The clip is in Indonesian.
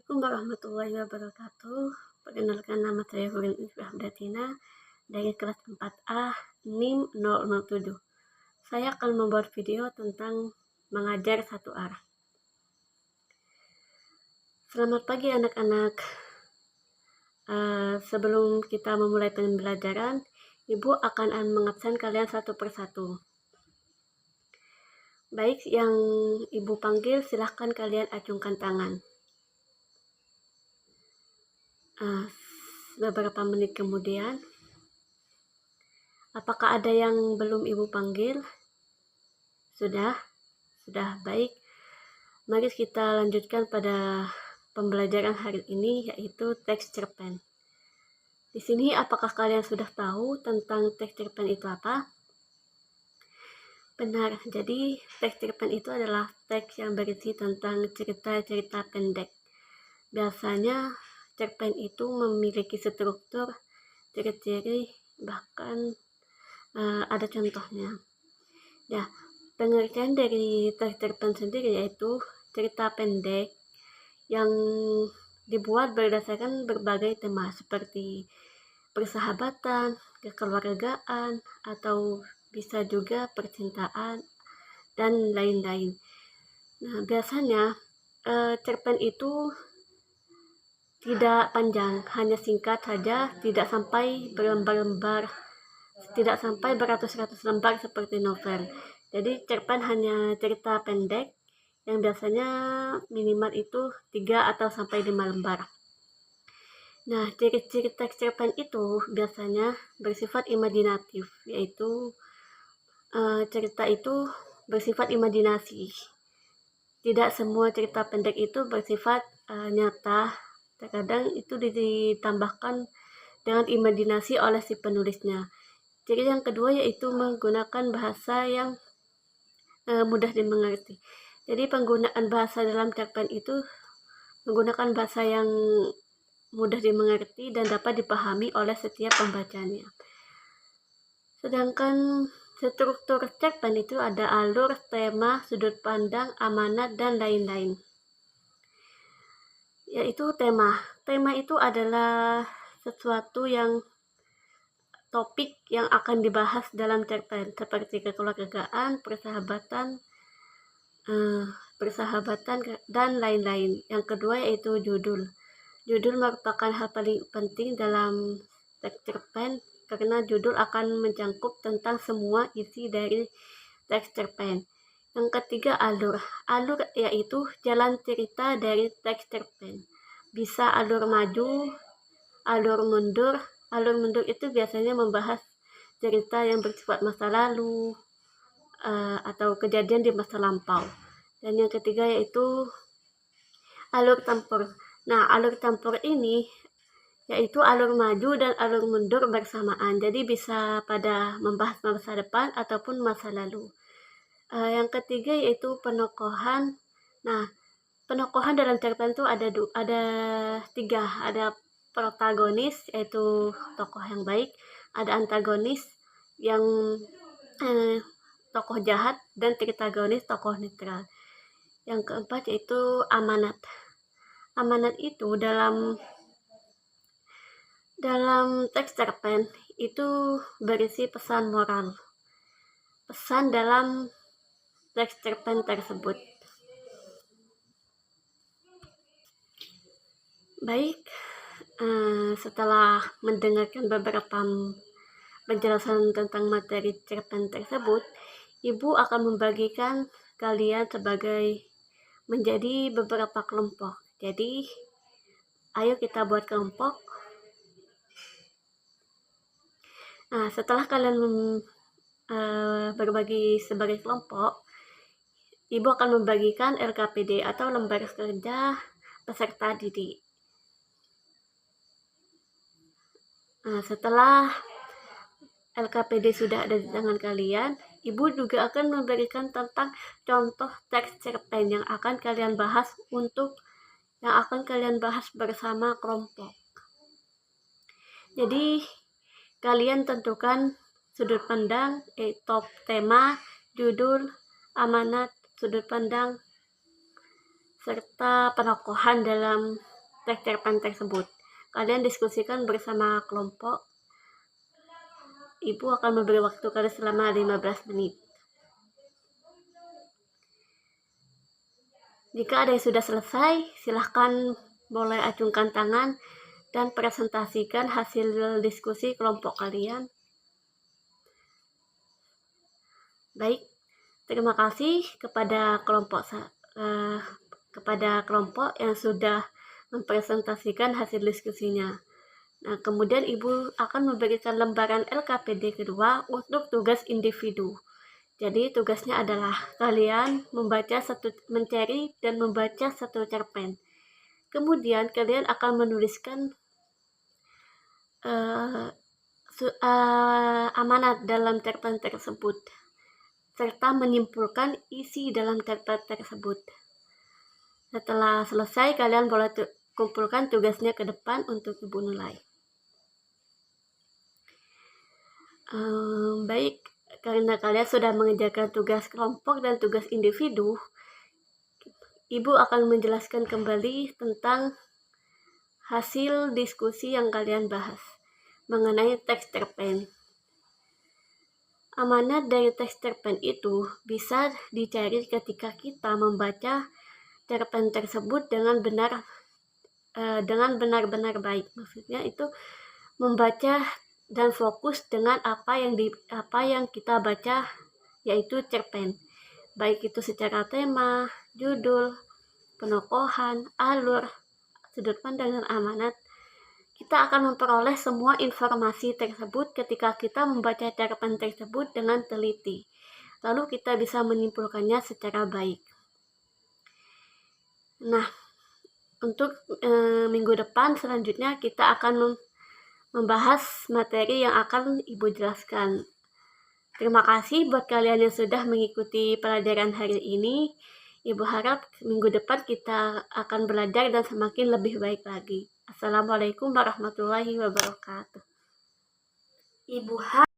Assalamualaikum warahmatullahi wabarakatuh. Perkenalkan, nama saya Hurin Isbah Datina dari kelas 4A NIM 007. Saya akan membuat video tentang mengajar satu arah. Selamat pagi anak-anak. Sebelum kita memulai pembelajaran, Ibu akan mengabsen kalian satu persatu. Baik, yang Ibu panggil silahkan kalian acungkan tangan. Beberapa menit kemudian, apakah ada yang belum Ibu panggil? Sudah baik. Mari kita lanjutkan pada pembelajaran hari ini, yaitu teks cerpen. Di sini apakah kalian sudah tahu tentang teks cerpen itu apa? Benar, jadi teks cerpen itu adalah teks yang berisi tentang cerita-cerita pendek. Biasanya cerpen itu memiliki struktur, ciri-ciri, bahkan ada contohnya. Ya, pengertian dari teks cerpen sendiri yaitu cerita pendek yang dibuat berdasarkan berbagai tema seperti persahabatan, kekeluargaan, atau bisa juga percintaan, dan lain-lain. Nah, biasanya cerpen itu tidak panjang, hanya singkat saja, tidak sampai berlembar-lembar, tidak sampai beratus-ratus lembar seperti novel. Jadi cerpen hanya cerita pendek yang biasanya minimal itu 3 atau sampai 5 lembar. Nah, ciri-ciri teks cerpen itu biasanya bersifat imajinatif, yaitu cerita itu bersifat imajinasi. Tidak semua cerita pendek itu bersifat nyata. Terkadang itu ditambahkan dengan imajinasi oleh si penulisnya. Ciri yang kedua yaitu menggunakan bahasa yang mudah dimengerti. Jadi penggunaan bahasa dalam cerpen itu menggunakan bahasa yang mudah dimengerti dan dapat dipahami oleh setiap pembacanya. Sedangkan struktur cerpen itu ada alur, tema, sudut pandang, amanat, dan lain-lain. Yaitu tema. Tema itu adalah sesuatu yang topik yang akan dibahas dalam cerpen seperti kekeluargaan, persahabatan, dan lain-lain. Yang kedua yaitu judul. Judul merupakan hal paling penting dalam teks cerpen karena judul akan mencangkup tentang semua isi dari teks cerpen. Yang ketiga alur. Alur yaitu jalan cerita dari teks cerpen. Bisa alur maju, alur mundur. Alur mundur itu biasanya membahas cerita yang bersifat masa lalu atau kejadian di masa lampau. Dan yang ketiga yaitu alur campur. Nah, alur campur ini yaitu alur maju dan alur mundur bersamaan. Jadi bisa pada membahas masa depan ataupun masa lalu. Yang ketiga yaitu penokohan. Nah, penokohan dalam cerpen itu ada 3. Ada protagonis yaitu tokoh yang baik, ada antagonis yang tokoh jahat, dan tritagonis tokoh netral. Yang keempat yaitu amanat. Amanat itu dalam teks cerpen itu berisi pesan moral. Pesan dalam teks cerpen tersebut. Baik, setelah mendengarkan beberapa penjelasan tentang materi cerpen tersebut, Ibu akan membagikan kalian menjadi beberapa kelompok. Jadi, ayo kita buat kelompok. Nah, setelah kalian berbagi sebagai kelompok, Ibu akan membagikan LKPD atau lembar kerja peserta didik. Nah, setelah LKPD sudah ada di tangan kalian, Ibu juga akan memberikan tentang contoh teks cerpen yang akan kalian bahas bersama kelompok. Jadi, kalian tentukan sudut pandang, top tema, judul, amanat, sudut pandang, serta penokohan dalam teks cerpen tersebut. Kalian diskusikan bersama kelompok. Ibu akan memberi waktu kalian selama 15 menit. Jika ada yang sudah selesai, silahkan boleh acungkan tangan dan presentasikan hasil diskusi kelompok kalian. Baik, terima kasih kepada kelompok yang sudah mempresentasikan hasil diskusinya. Nah, kemudian Ibu akan memberikan lembaran LKPD kedua untuk tugas individu. Jadi tugasnya adalah kalian mencari dan membaca satu cerpen. Kemudian kalian akan menuliskan amanat dalam cerpen tersebut, serta menyimpulkan isi dalam cerpen tersebut. Setelah selesai, kalian boleh kumpulkan tugasnya ke depan untuk Ibu nilai. Baik, karena kalian sudah mengerjakan tugas kelompok dan tugas individu, Ibu akan menjelaskan kembali tentang hasil diskusi yang kalian bahas mengenai teks cerpen. Amanat dari teks cerpen itu bisa dicari ketika kita membaca cerpen tersebut dengan benar-benar baik. Maksudnya itu membaca dan fokus dengan apa yang kita baca, yaitu cerpen, baik itu secara tema, judul, penokohan, alur, sudut pandang, dan amanat. Kita akan memperoleh semua informasi tersebut ketika kita membaca cerpen tersebut dengan teliti, lalu kita bisa menyimpulkannya secara baik. Nah, untuk minggu depan selanjutnya kita akan membahas materi yang akan Ibu jelaskan. Terima kasih buat kalian yang sudah mengikuti pelajaran hari ini. Ibu harap minggu depan kita akan belajar dan semakin lebih baik lagi. Assalamualaikum warahmatullahi wabarakatuh. Ibu